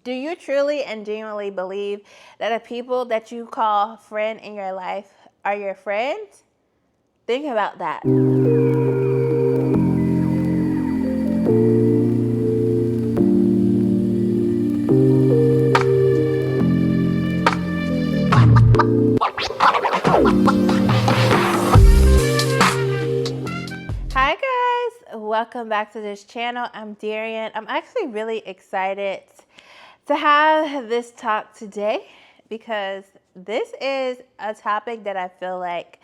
Do you truly and genuinely believe that the people that you call friend in your life are your friends? Think about that. Hi guys, welcome back to this channel. I'm Darian. I'm actually really excited to have this talk today because this is a topic that I feel like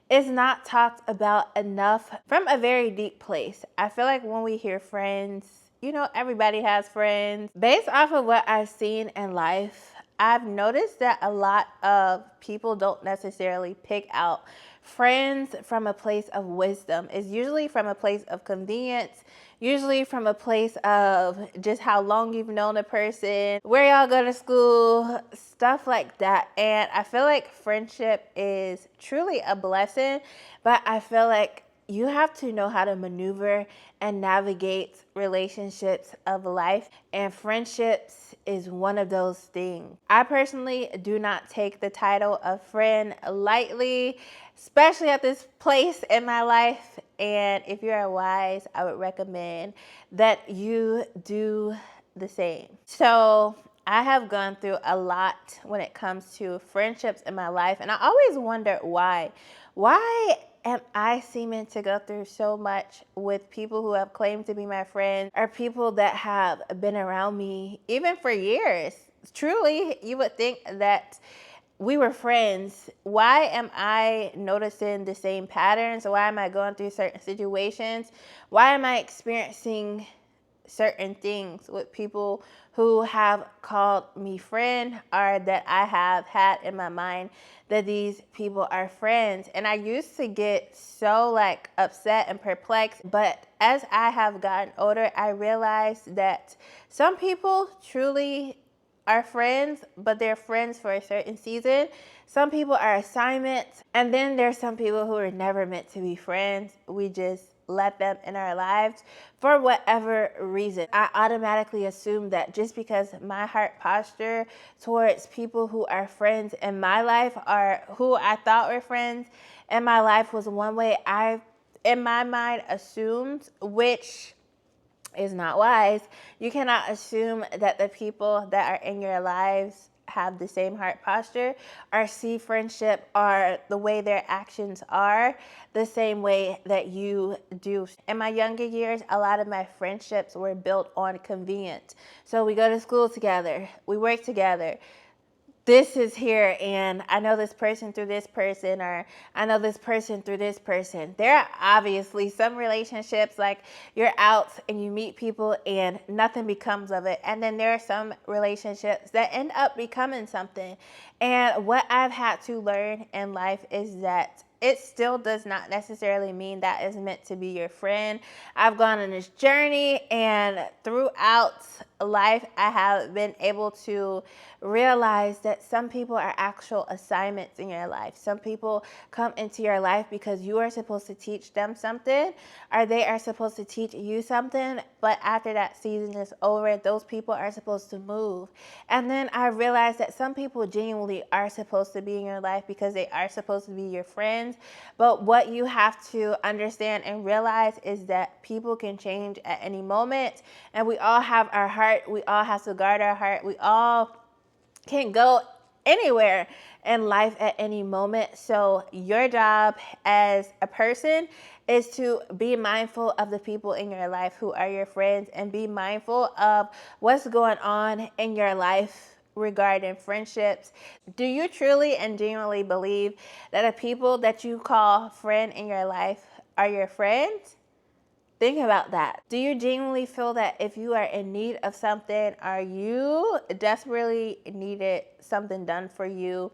is not talked about enough from a very deep place. I feel like when we hear friends, everybody has friends. Based off of what I've seen in life, I've noticed that a lot of people don't necessarily pick out friends from a place of wisdom. It's usually from a place of convenience, usually from a place of just how long you've known a person, where y'all go to school, stuff like that. And I feel like friendship is truly a blessing, but I feel like you have to know how to maneuver and navigate relationships of life, and friendships is one of those things. I personally do not take the title of friend lightly, especially at this place in my life. And if you are wise, I would recommend that you do the same. So I have gone through a lot when it comes to friendships in my life, and I always wonder why. Why am I seeming to go through so much with people who have claimed to be my friends, or people that have been around me even for years? Truly, you would think that we were friends. Why am I noticing the same patterns? Why am I going through certain situations? Why am I experiencing certain things with people who have called me friend, or that I have had in my mind that these people are friends? And I used to get so upset and perplexed, but as I have gotten older, I realized that some people truly are friends, but they're friends for a certain season. Some people are assignments, and then there's some people who are never meant to be friends. We just let them in our lives for whatever reason. I automatically assume that just because my heart posture towards people who are friends in my life, or who I thought were friends in my life, was one way, I, in my mind, assumed, which is not wise. You cannot assume that the people that are in your lives have the same heart posture, or see friendship, or the way their actions are the same way that you do. In my younger years, a lot of my friendships were built on convenience. So we go to school together, we work together, this is here, and I know this person through this person, or I know this person through this person. There are obviously some relationships like you're out and you meet people and nothing becomes of it. And then there are some relationships that end up becoming something. And what I've had to learn in life is that it still does not necessarily mean that is meant to be your friend. I've gone on this journey, and throughout life, I have been able to realize that some people are actual assignments in your life. Some people come into your life because you are supposed to teach them something, or they are supposed to teach you something, but after that season is over, those people are supposed to move. And then I realized that some people genuinely are supposed to be in your life because they are supposed to be your friends. But what you have to understand and realize is that people can change at any moment, and we all have our heart. We all have to guard our heart. We all can go anywhere in life at any moment. So your job as a person is to be mindful of the people in your life who are your friends, and be mindful of what's going on in your life regarding friendships. Do you truly and genuinely believe that the people that you call friend in your life are your friends? Think about that. Do you genuinely feel that if you are in need of something, or you desperately needed something done for you,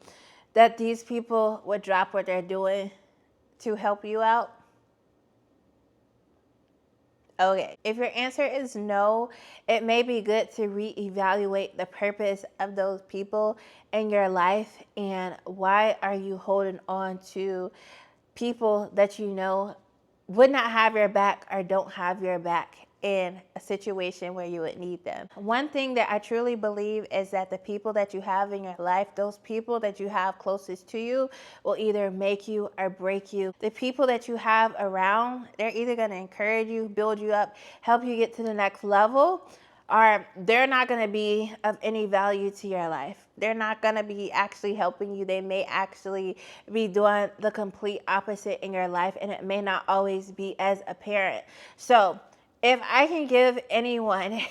that these people would drop what they're doing to help you out? Okay, if your answer is no, it may be good to reevaluate the purpose of those people in your life, and why are you holding on to people that you know would not have your back, or don't have your back in a situation where you would need them. One thing that I truly believe is that the people that you have in your life, those people that you have closest to you, will either make you or break you. The people that you have around, they're either going to encourage you, build you up, help you get to the next level, or they're not going to be of any value to your life. They're not going to be actually helping you. They may actually be doing the complete opposite in your life, and it may not always be as apparent. So if I can give anyone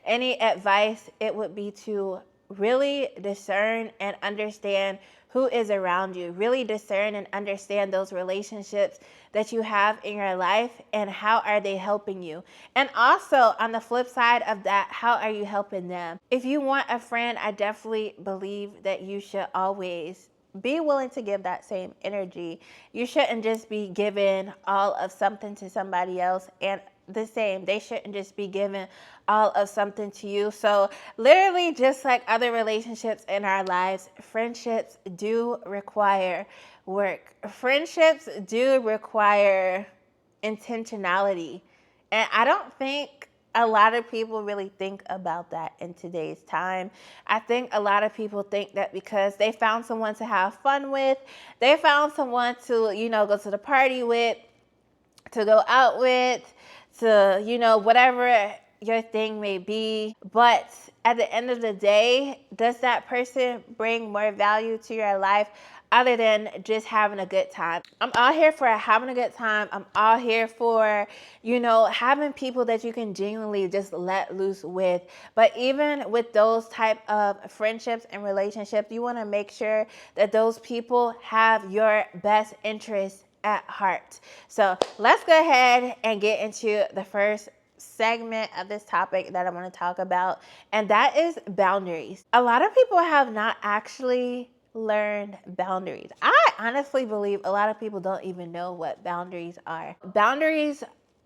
any advice, it would be to really discern and understand who is around you. Really discern and understand those relationships that you have in your life and how are they helping you. And also on the flip side of that, how are you helping them? If you want a friend, I definitely believe that you should always be willing to give that same energy. You shouldn't just be giving all of something to somebody else, and the same, they shouldn't just be giving all of something to you. So literally, just like other relationships in our lives, friendships do require work. Friendships do require intentionality. And I don't think a lot of people really think about that in today's time. I think a lot of people think that because they found someone to have fun with, they found someone to, go to the party with, to go out with, to, whatever your thing may be. But at the end of the day, does that person bring more value to your life other than just having a good time? I'm all here for having a good time. I'm all here for, having people that you can genuinely just let loose with. But even with those type of friendships and relationships, you want to make sure that those people have your best interests at heart. So let's go ahead and get into the first segment of this topic that I want to talk about, and that is boundaries. A lot of people have not actually learned boundaries. I honestly believe a lot of people don't even know what boundaries are. Boundaries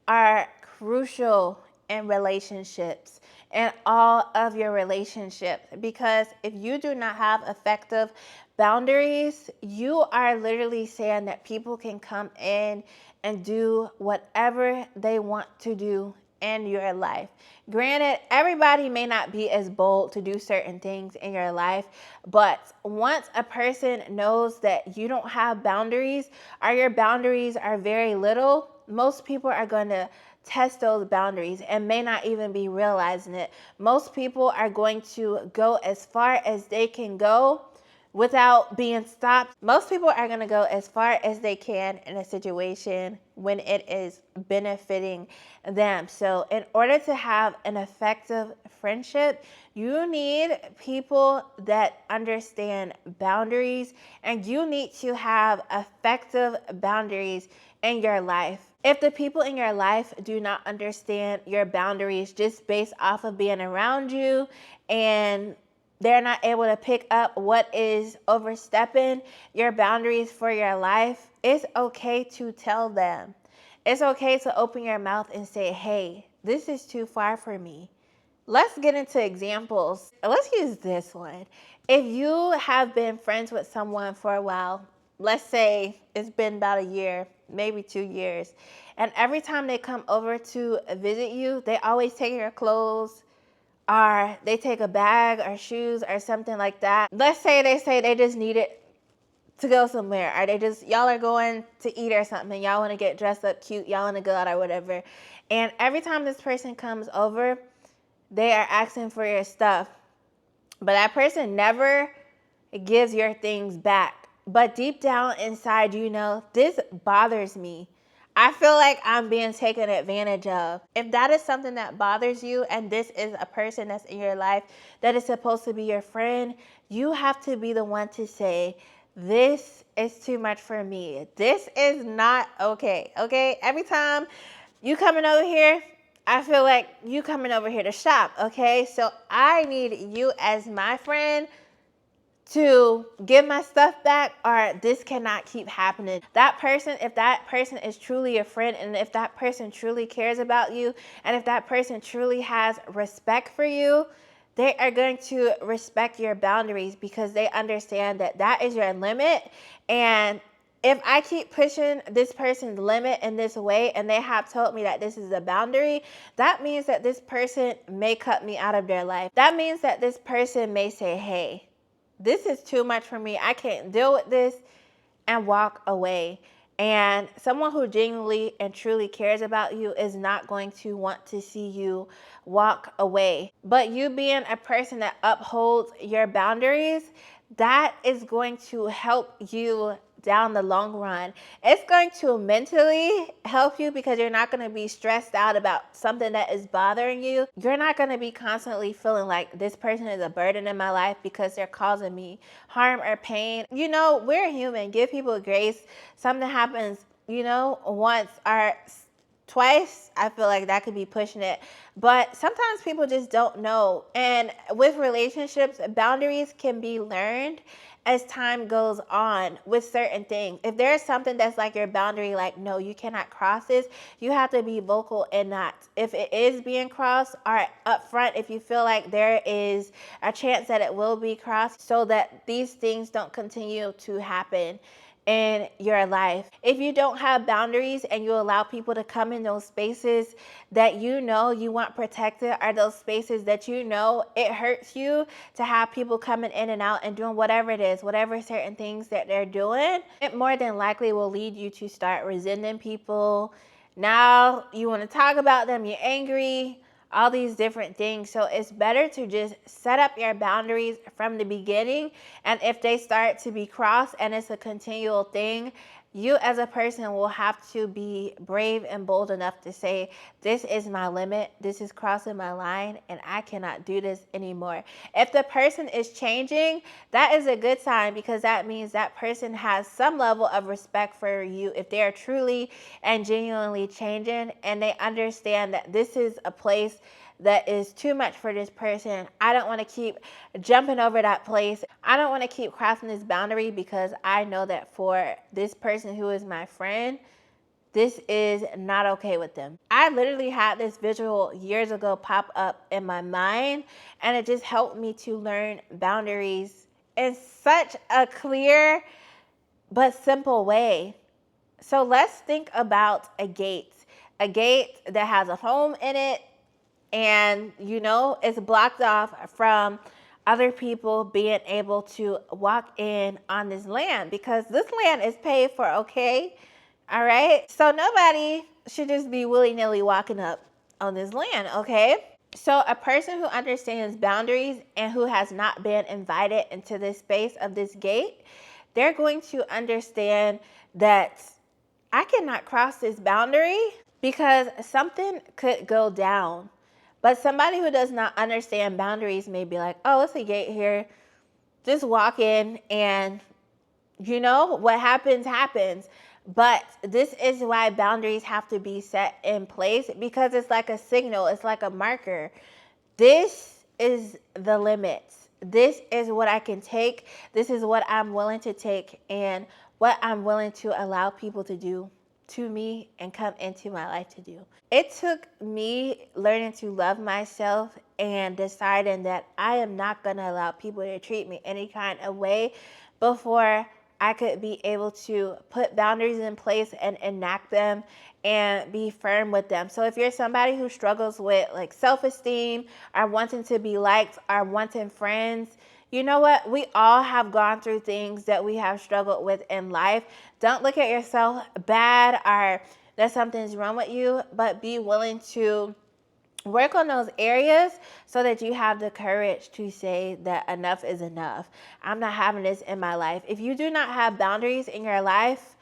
are crucial in relationships, in all of your relationships, because if you do not have effective boundaries, you are literally saying that people can come in and do whatever they want to do in your life. Granted, everybody may not be as bold to do certain things in your life, but once a person knows that you don't have boundaries, or your boundaries are very little, most people are going to test those boundaries and may not even be realizing it. Most people are going to go as far as they can go without being stopped. Most people are going to go as far as they can in a situation when it is benefiting them. So in order to have an effective friendship, you need people that understand boundaries, and you need to have effective boundaries in your life. If the people in your life do not understand your boundaries just based off of being around you, and they're not able to pick up what is overstepping your boundaries for your life, it's okay to tell them. It's okay to open your mouth and say, hey, this is too far for me. Let's get into examples. Let's use this one. If you have been friends with someone for a while, let's say it's been about a year, maybe 2 years, and every time they come over to visit you, they always take your clothes, or they take a bag or shoes or something like that. Let's say they just need it to go somewhere, or y'all are going to eat or something, and y'all want to get dressed up cute, y'all want to go out or whatever. And every time this person comes over, they are asking for your stuff, but that person never gives your things back. But deep down inside, this bothers me. I feel like I'm being taken advantage of. If that is something that bothers you, and this is a person that's in your life that is supposed to be your friend, you have to be the one to say, this is too much for me. This is not okay. Okay? Every time you coming over here, I feel like you coming over here to shop. Okay? So I need you as my friend to give my stuff back, or this cannot keep happening. If that person is truly a friend, and if that person truly cares about you, and if that person truly has respect for you, they are going to respect your boundaries, because they understand that that is your limit, and if I keep pushing this person's limit in this way and they have told me that this is a boundary, that means that this person may cut me out of their life. That means that this person may say, hey, this is too much for me. I can't deal with this, and walk away. And someone who genuinely and truly cares about you is not going to want to see you walk away. But you being a person that upholds your boundaries, that is going to help you down the long run. It's going to mentally help you because you're not going to be stressed out about something that is bothering you. You're not going to be constantly feeling like this person is a burden in my life because they're causing me harm or pain. You know, we're human. Give people grace. Something happens, you know, once or twice, I feel like that could be pushing it. But sometimes people just don't know. And with relationships, boundaries can be learned as time goes on with certain things. If there's something that's like your boundary, like, no, you cannot cross this, you have to be vocal in that. If it is being crossed, or up front, if you feel like there is a chance that it will be crossed, so that these things don't continue to happen in your life. If you don't have boundaries and you allow people to come in those spaces that you know you want protected, or those spaces that you know it hurts you to have people coming in and out and doing whatever it is, whatever certain things that they're doing, it more than likely will lead you to start resenting people. Now you want to talk about them, you're angry, all these different things. So it's better to just set up your boundaries from the beginning. And if they start to be crossed and it's a continual thing, you as a person will have to be brave and bold enough to say, this is my limit, this is crossing my line, and I cannot do this anymore. If the person is changing, that is a good sign, because that means that person has some level of respect for you. If they are truly and genuinely changing and they understand that this is a place that is too much for this person, I don't want to keep jumping over that place. I don't want to keep crossing this boundary, because I know that for this person who is my friend, this is not okay with them. I literally had this visual years ago pop up in my mind, and it just helped me to learn boundaries in such a clear but simple way. So let's think about a gate that has a home in it, and you know it's blocked off from other people being able to walk in on this land, because this land is paid for, okay? All right, so nobody should just be willy-nilly walking up on this land, okay? So a person who understands boundaries and who has not been invited into this space of this gate, they're going to understand that I cannot cross this boundary because something could go down. But somebody who does not understand boundaries may be like, oh, it's a gate here. Just walk in, and you know, what happens, happens. But this is why boundaries have to be set in place, because it's like a signal. It's like a marker. This is the limits. This is what I can take. This is what I'm willing to take, and what I'm willing to allow people to do to me and come into my life to do. It took me learning to love myself and deciding that I am not going to allow people to treat me any kind of way before I could be able to put boundaries in place and enact them and be firm with them. So if you're somebody who struggles with like self-esteem, or wanting to be liked, or wanting friends, you know what? We all have gone through things that we have struggled with in life. Don't look at yourself bad or that something's wrong with you, but be willing to work on those areas so that you have the courage to say that enough is enough. I'm not having this in my life. If you do not have boundaries in your life,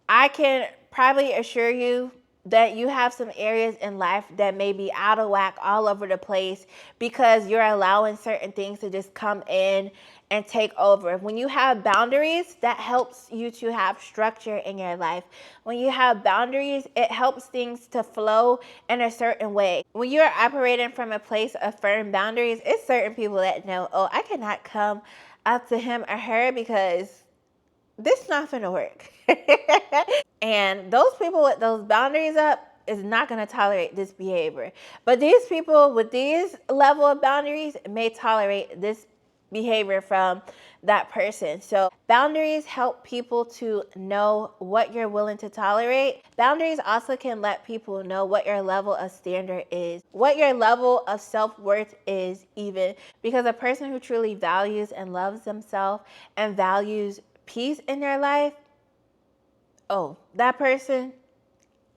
I can probably assure you that you have some areas in life that may be out of whack, all over the place, because you're allowing certain things to just come in and take over. When you have boundaries, that helps you to have structure in your life. When you have boundaries, it helps things to flow in a certain way. When you're operating from a place of firm boundaries, it's certain people that know, oh, I cannot come up to him or her because this not gonna work. And those people with those boundaries up is not going to tolerate this behavior. But these people with these level of boundaries may tolerate this behavior from that person. So boundaries help people to know what you're willing to tolerate. Boundaries also can let people know what your level of standard is, what your level of self-worth is even, because a person who truly values and loves themselves and values peace in their life, oh, that person,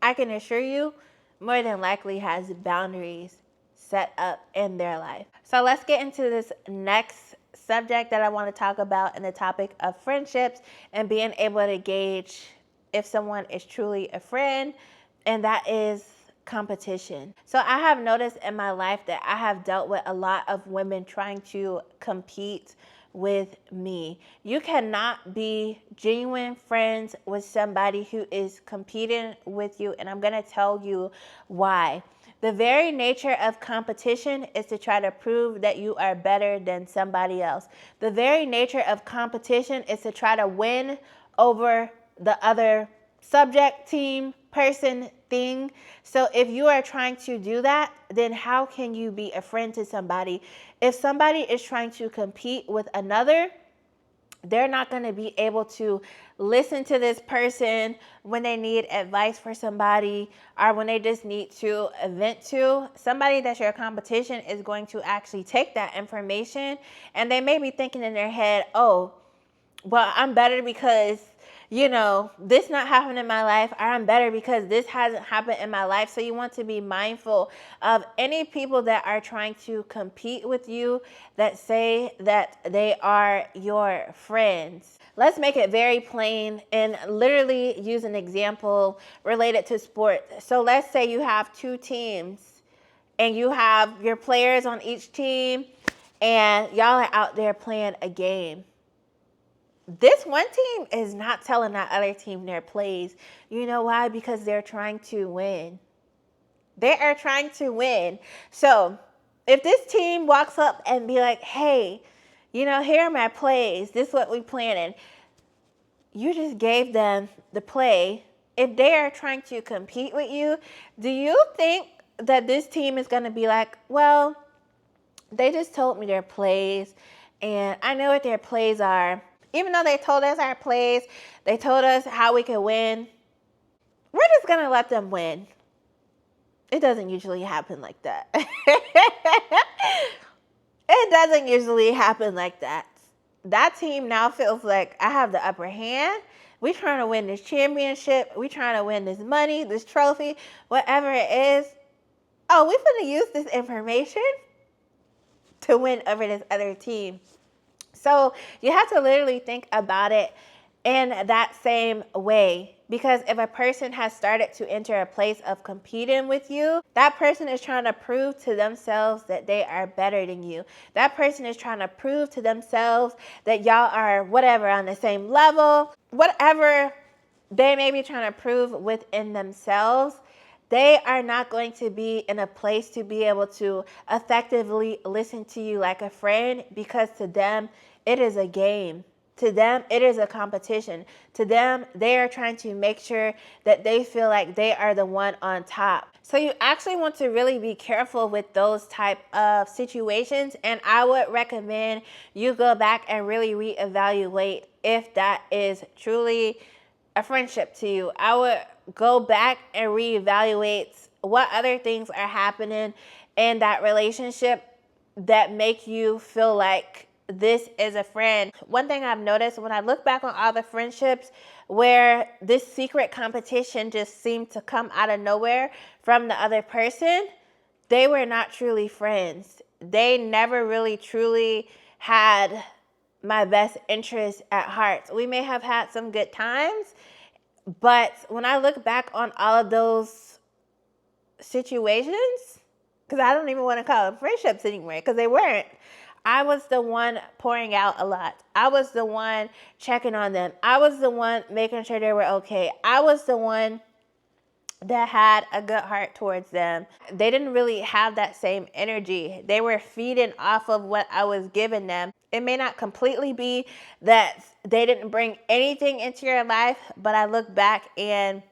I can assure you, more than likely has boundaries set up in their life. So let's get into this next subject that I want to talk about in the topic of friendships and being able to gauge if someone is truly a friend, and that is competition. So I have noticed in my life that I have dealt with a lot of women trying to compete with me. You cannot be genuine friends with somebody who is competing with you, and I'm going to tell you why. The very nature of competition is to try to prove that you are better than somebody else. The very nature of competition is to try to win over the other subject, team, person, thing. So if you are trying to do that, then how can you be a friend to somebody? If somebody is trying to compete with another, they're not going to be able to listen to this person when they need advice for somebody or when they just need to vent to. Somebody that's your competition is going to actually take that information, and they may be thinking in their head, oh, well, I'm better because, this not happened in my life, or I'm better because this hasn't happened in my life. So you want to be mindful of any people that are trying to compete with you that say that they are your friends. Let's make it very plain and literally use an example related to sport. So let's say you have two teams and you have your players on each team and y'all are out there playing a game. This one team is not telling that other team their plays. You know why? Because they're trying to win. They are trying to win. So if this team walks up and be like, hey, here are my plays. This is what we planning. You just gave them the play. If they are trying to compete with you, do you think that this team is going to be like, well, they just told me their plays and I know what their plays are. Even though they told us our plays, they told us how we could win, we're just going to let them win. It doesn't usually happen like that. It doesn't usually happen like that. That team now feels like I have the upper hand. We're trying to win this championship. We're trying to win this money, this trophy, whatever it is. Oh, we're going to use this information to win over this other team. So you have to literally think about it in that same way. Because if a person has started to enter a place of competing with you, that person is trying to prove to themselves that they are better than you. That person is trying to prove to themselves that y'all are whatever on the same level. Whatever they may be trying to prove within themselves, they are not going to be in a place to be able to effectively listen to you like a friend, because to them, it is a game. To them, it is a competition. To them, they are trying to make sure that they feel like they are the one on top. So you actually want to really be careful with those type of situations. And I would recommend you go back and really reevaluate if that is truly a friendship to you. I would go back and reevaluate what other things are happening in that relationship that make you feel like this is a friend. One thing I've noticed when I look back on all the friendships where this secret competition just seemed to come out of nowhere from the other person, they were not truly friends. They never really truly had my best interest at heart. We may have had some good times, but when I look back on all of those situations, because I don't even want to call them friendships anymore, because they weren't. I was the one pouring out a lot. I was the one checking on them. I was the one making sure they were okay. I was the one that had a good heart towards them. They didn't really have that same energy. They were feeding off of what I was giving them. It may not completely be that they didn't bring anything into your life, but I look back and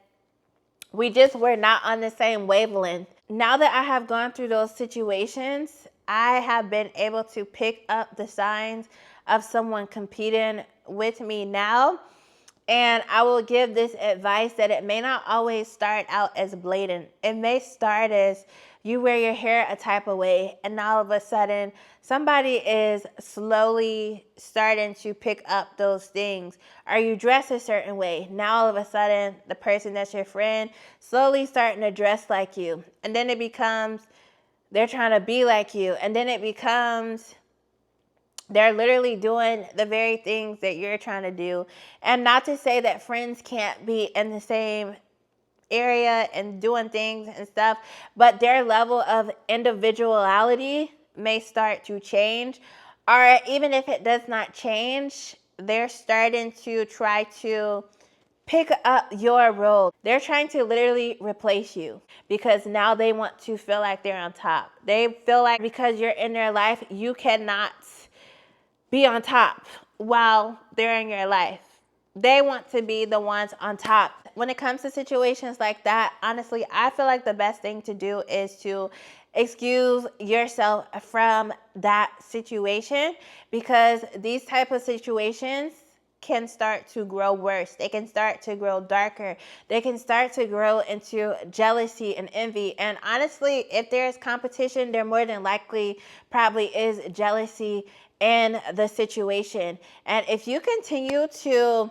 we just were not on the same wavelength. Now that I have gone through those situations, I have been able to pick up the signs of someone competing with me now. And I will give this advice that it may not always start out as blatant. It may start as you wear your hair a type of way, and all of a sudden, somebody is slowly starting to pick up those things. Or you dress a certain way. Now, all of a sudden, the person that's your friend slowly starting to dress like you. And then it becomes they're trying to be like you. And then it becomes they're literally doing the very things that you're trying to do. And not to say that friends can't be in the same area and doing things and stuff, but their level of individuality may start to change. Or even if it does not change, they're starting to try to pick up your role. They're trying to literally replace you because now they want to feel like they're on top. They feel like because you're in their life, you cannot be on top while they're in your life. They want to be the ones on top. When it comes to situations like that, honestly, I feel like the best thing to do is to excuse yourself from that situation, because these type of situations can start to grow worse. They can start to grow darker. They can start to grow into jealousy and envy. And honestly, if there's competition, there more than likely probably is jealousy in the situation. And if you continue to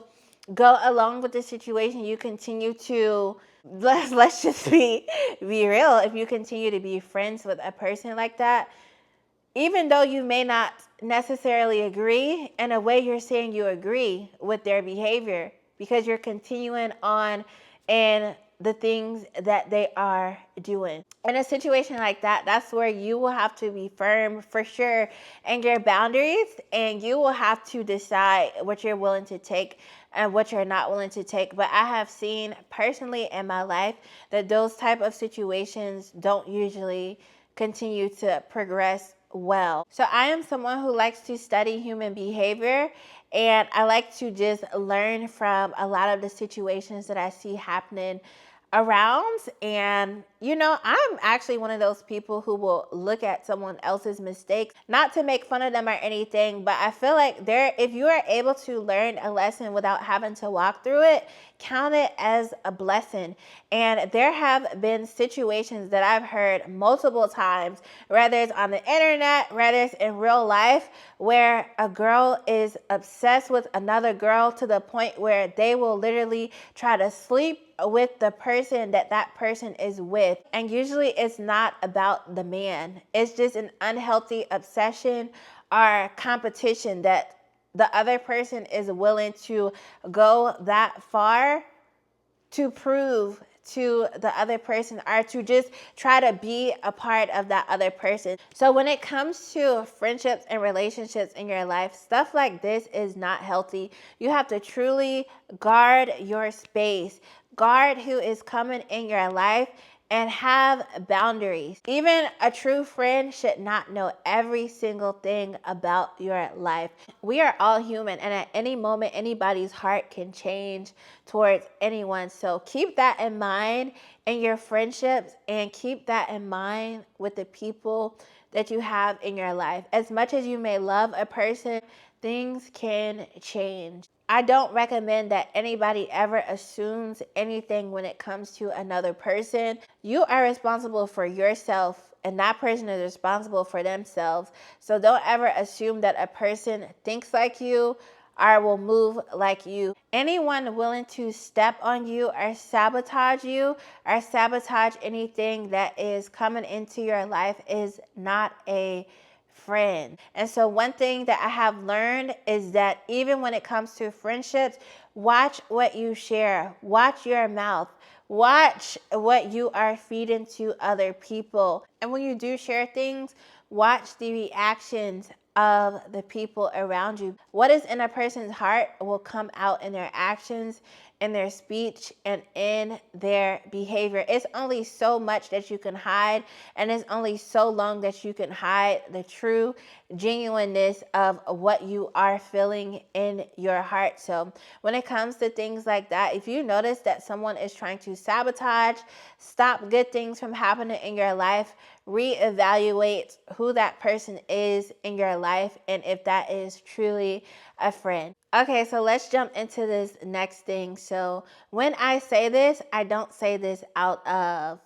go along with the situation, you continue to let's just be real. If you continue to be friends with a person like that, even though you may not necessarily agree, in a way you're saying you agree with their behavior because you're continuing on in the things that they are doing. In a situation like that, that's where you will have to be firm for sure in your boundaries, and you will have to decide what you're willing to take and what you're not willing to take. But I have seen personally in my life that those type of situations don't usually continue to progress well. So I am someone who likes to study human behavior, and I like to just learn from a lot of the situations that I see happening around. And I'm actually one of those people who will look at someone else's mistakes, not to make fun of them or anything, but I feel like if you are able to learn a lesson without having to walk through it, count it as a blessing. And there have been situations that I've heard multiple times, whether it's on the internet, whether it's in real life, where a girl is obsessed with another girl to the point where they will literally try to sleep with the person that person is with. And usually it's not about the man. It's just an unhealthy obsession or competition that the other person is willing to go that far to prove to the other person, or to just try to be a part of that other person. So when it comes to friendships and relationships in your life, stuff like this is not healthy. You have to truly guard your space, guard who is coming in your life, and have boundaries. Even a true friend should not know every single thing about your life. We are all human, and at any moment, anybody's heart can change towards anyone. So keep that in mind in your friendships, and keep that in mind with the people that you have in your life. As much as you may love a person, things can change. I don't recommend that anybody ever assumes anything when it comes to another person. You are responsible for yourself, and that person is responsible for themselves. So don't ever assume that a person thinks like you or will move like you. Anyone willing to step on you or sabotage anything that is coming into your life is not a friend. And so one thing that I have learned is that even when it comes to friendships, watch what you share, watch your mouth, watch what you are feeding to other people. And when you do share things, watch the reactions of the people around you. What is in a person's heart will come out in their actions, in their speech, and in their behavior. It's only so much that you can hide, and it's only so long that you can hide the true genuineness of what you are feeling in your heart. So when it comes to things like that, if you notice that someone is trying to sabotage, stop good things from happening in your life, reevaluate who that person is in your life and if that is truly a friend. Okay, so let's jump into this next thing. So when I say this, I don't say this out of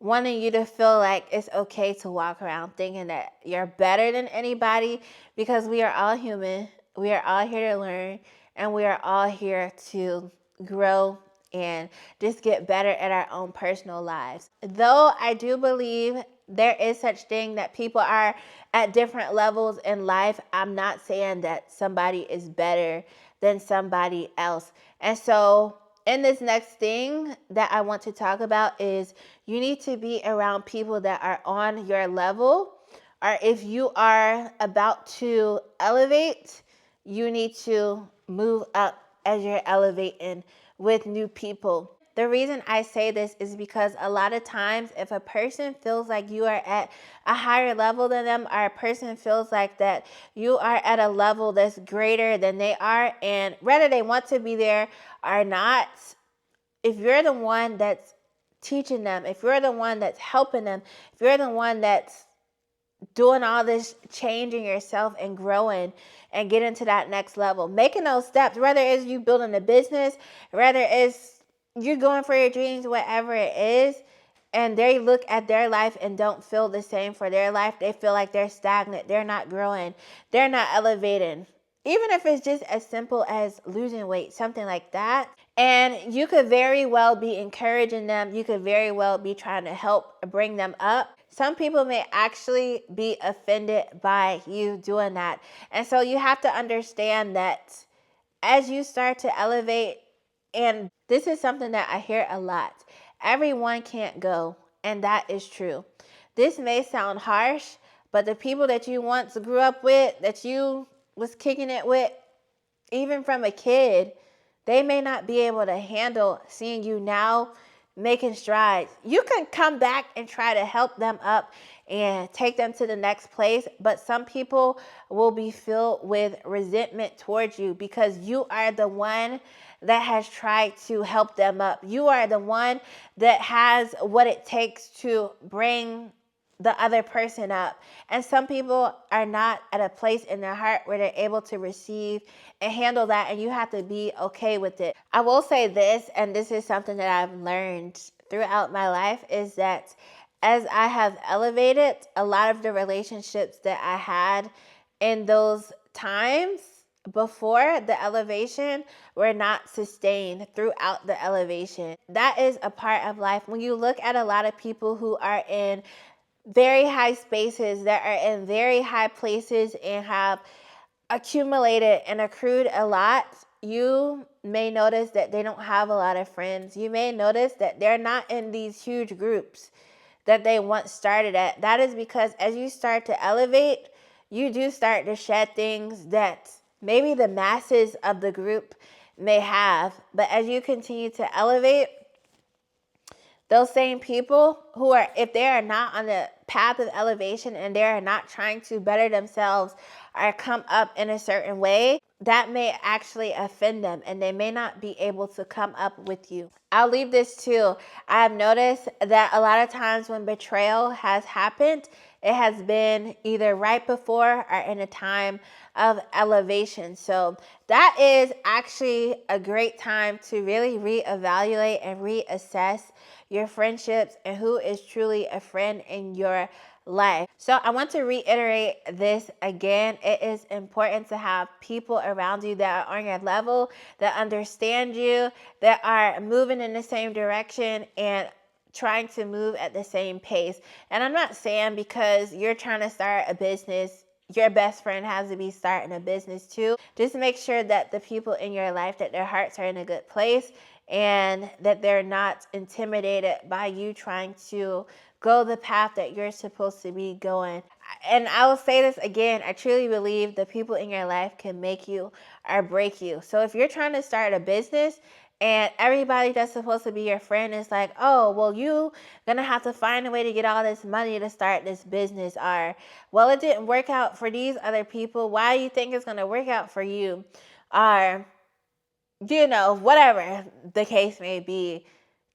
wanting you to feel like it's okay to walk around thinking that you're better than anybody, because we are all human. We are all here to learn, and we are all here to grow and just get better at our own personal lives. Though I do believe there is such thing that people are at different levels in life, I'm not saying that somebody is better than somebody else. And so in this next thing that I want to talk about is you need to be around people that are on your level, or if you are about to elevate, you need to move up as you're elevating with new people. The reason I say this is because a lot of times if a person feels like you are at a higher level than them, or a person feels like that you are at a level that's greater than they are, and whether they want to be there or not, if you're the one that's teaching them, if you're the one that's helping them, if you're the one that's doing all this changing yourself and growing and getting to that next level, making those steps, whether it's you building a business, whether it's you going for your dreams, whatever it is, and they look at their life and don't feel the same for their life, they feel like they're stagnant, they're not growing, they're not elevating. Even if it's just as simple as losing weight, something like that. And you could very well be encouraging them. You could very well be trying to help bring them up. Some people may actually be offended by you doing that. And so you have to understand that as you start to elevate, and this is something that I hear a lot, everyone can't go. And that is true. This may sound harsh, but the people that you once grew up with, that you was kicking it with, even from a kid, they may not be able to handle seeing you now making strides. You can come back and try to help them up and take them to the next place, but some people will be filled with resentment towards you because you are the one that has tried to help them up. You are the one that has what it takes to bring the other person up. And some people are not at a place in their heart where they're able to receive and handle that, and you have to be okay with it. I will say this, and this is something that I've learned throughout my life, is that as I have elevated, a lot of the relationships that I had in those times before the elevation were not sustained throughout the elevation. That is a part of life. When you look at a lot of people who are in very high spaces, that are in very high places and have accumulated and accrued a lot, you may notice that they don't have a lot of friends. You may notice that they're not in these huge groups that they once started at. That is because as you start to elevate, you do start to shed things that maybe the masses of the group may have. But as you continue to elevate, those same people who are, if they are not on the path of elevation and they are not trying to better themselves or come up in a certain way, that may actually offend them and they may not be able to come up with you. I'll leave this too. I've noticed that a lot of times when betrayal has happened, it has been either right before or in a time of elevation. So that is actually a great time to really reevaluate and reassess your friendships and who is truly a friend in your life. So I want to reiterate this again. It is important to have people around you that are on your level, that understand you, that are moving in the same direction and trying to move at the same pace. And I'm not saying because you're trying to start a business, your best friend has to be starting a business too. Just make sure that the people in your life, that their hearts are in a good place and that they're not intimidated by you trying to go the path that you're supposed to be going. And I will say this again, I truly believe the people in your life can make you or break you. So if you're trying to start a business and everybody that's supposed to be your friend is like, oh, well, you gonna have to find a way to get all this money to start this business, or, well, it didn't work out for these other people, why do you think it's gonna work out for you? Or, you know, whatever the case may be,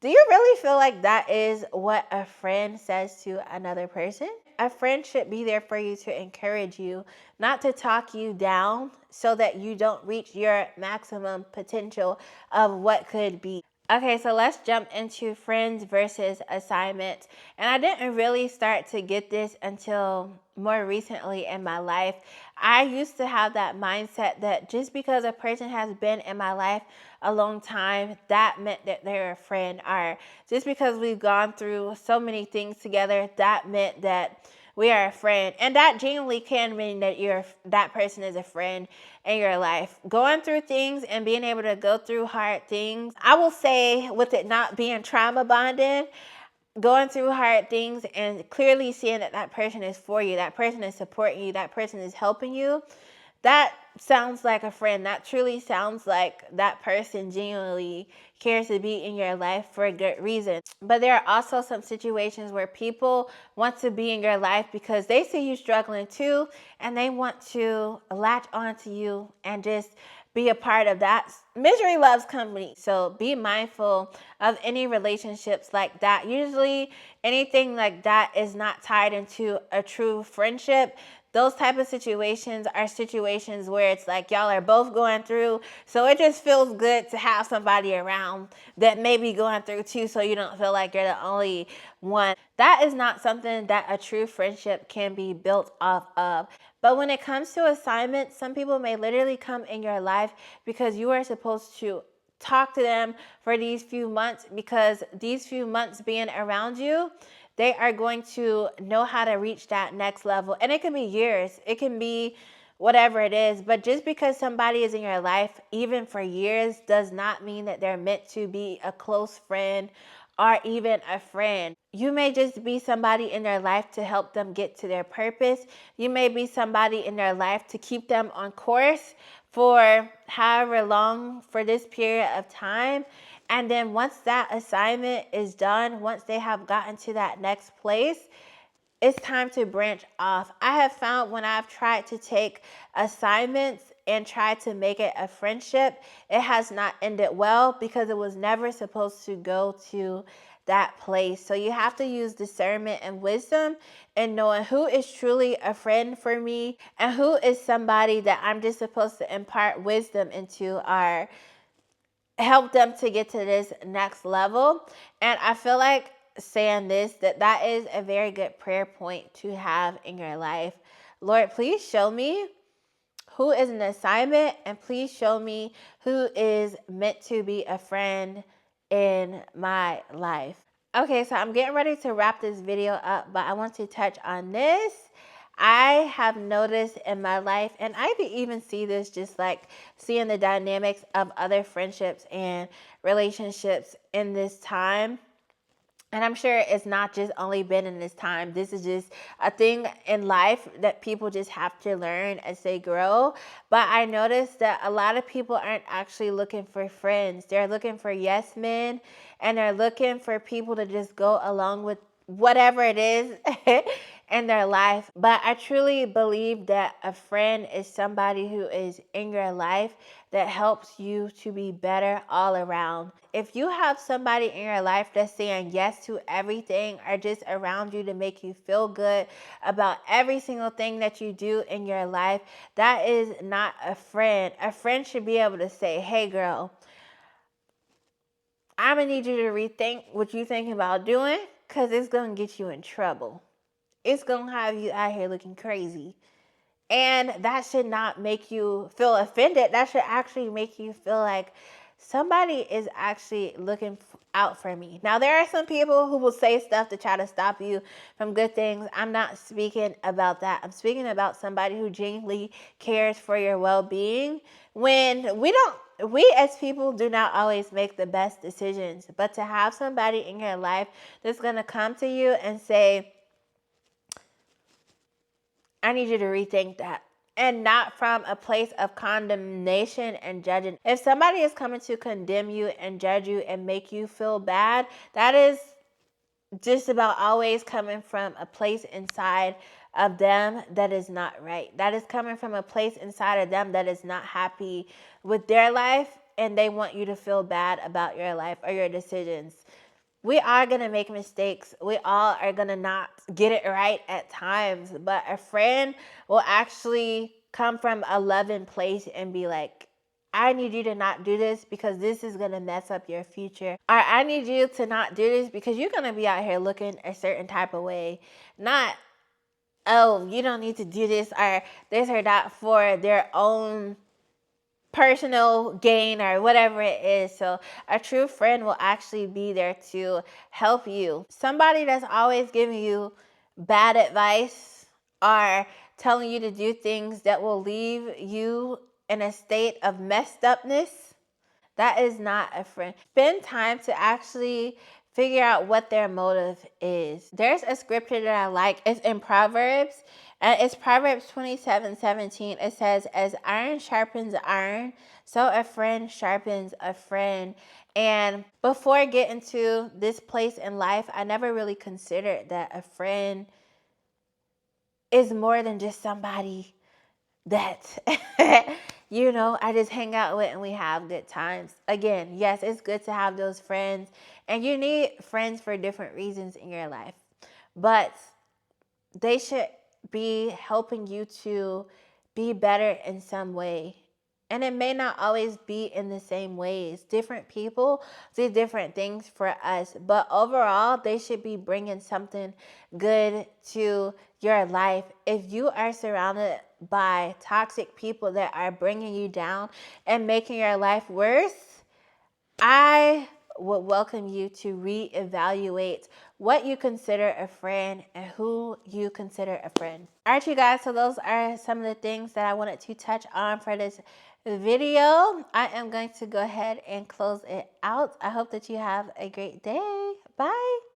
Do you really feel like that is what a friend says to another person? A friend should be there for you to encourage you, not to talk you down so that you don't reach your maximum potential of what could be. Okay, so let's jump into friends versus assignments. And I didn't really start to get this until more recently in my life. I used to have that mindset that just because a person has been in my life a long time, that meant that they're a friend. Or just because we've gone through so many things together, that meant that we are a friend. And that genuinely can mean that that person is a friend in your life. Going through things and being able to go through hard things, I will say, with it not being trauma bonded, going through hard things and clearly seeing that that person is for you, that person is supporting you, that person is helping you, that sounds like a friend. That truly sounds like that person genuinely cares to be in your life for a good reason. But there are also some situations where people want to be in your life because they see you struggling too, and they want to latch onto you and just be a part of that. Misery loves company. So be mindful of any relationships like that. Usually anything like that is not tied into a true friendship. Those type of situations are situations where it's like y'all are both going through, so it just feels good to have somebody around that may be going through too, so you don't feel like you're the only one. That is not something that a true friendship can be built off of. But when it comes to assignments, some people may literally come in your life because you are supposed to talk to them for these few months, because these few months being around you, they are going to know how to reach that next level. And it can be years, it can be whatever it is. But just because somebody is in your life, even for years, does not mean that they're meant to be a close friend or even a friend. You may just be somebody in their life to help them get to their purpose. You may be somebody in their life to keep them on course for however long, for this period of time. And then once that assignment is done, once they have gotten to that next place, it's time to branch off. I have found when I've tried to take assignments and tried to make it a friendship, it has not ended well because it was never supposed to go to that place. So you have to use discernment and wisdom and knowing who is truly a friend for me and who is somebody that I'm just supposed to impart wisdom into or help them to get to this next level. And I feel like saying this, that is a very good prayer point to have in your life. Lord, please show me who is an assignment, and please show me who is meant to be a friend in my life. Okay, so I'm getting ready to wrap this video up, but I want to touch on this. I have noticed in my life, and I could even see this just like seeing the dynamics of other friendships and relationships in this time. And I'm sure it's not just only been in this time. This is just a thing in life that people just have to learn as they grow. But I noticed that a lot of people aren't actually looking for friends. They're looking for yes men, and they're looking for people to just go along with whatever it is in their life. But I truly believe that a friend is somebody who is in your life that helps you to be better all around. If you have somebody in your life that's saying yes to everything or just around you to make you feel good about every single thing that you do in your life, that is not a friend. A friend should be able to say, hey girl, I'm gonna need you to rethink what you're thinking about doing, because it's gonna get you in trouble. It's gonna have you out here looking crazy. And that should not make you feel offended. That should actually make you feel like somebody is actually looking out for me. Now, there are some people who will say stuff to try to stop you from good things. I'm not speaking about that. I'm speaking about somebody who genuinely cares for your well-being. When we as people do not always make the best decisions, but to have somebody in your life that's going to come to you and say, I need you to rethink that. And not from a place of condemnation and judging. If somebody is coming to condemn you and judge you and make you feel bad, that is just about always coming from a place inside of them that is not right. That is coming from a place inside of them that is not happy with their life, and they want you to feel bad about your life or your decisions. We are going to make mistakes. We all are going to not get it right at times. But a friend will actually come from a loving place and be like, I need you to not do this because this is going to mess up your future. Or I need you to not do this because you're going to be out here looking a certain type of way. Not, oh, you don't need to do this or this or that for their own personal gain or whatever it is. So a true friend will actually be there to help you. Somebody that's always giving you bad advice or telling you to do things that will leave you in a state of messed upness, that is not a friend. Spend time to actually figure out what their motive is. There's a scripture that I like. It's in Proverbs, and it's Proverbs 27:17. It says, as iron sharpens iron, so a friend sharpens a friend. And before getting to this place in life, I never really considered that a friend is more than just somebody that I just hang out with and we have good times. Again, yes, it's good to have those friends, and you need friends for different reasons in your life, but they should be helping you to be better in some way. And it may not always be in the same ways. Different people do different things for us, but overall, they should be bringing something good to your life. If you are surrounded by toxic people that are bringing you down and making your life worse, I would welcome you to reevaluate what you consider a friend and who you consider a friend. All right, you guys, so those are some of the things that I wanted to touch on for this video. I am going to go ahead and close it out. I hope that you have a great day. Bye.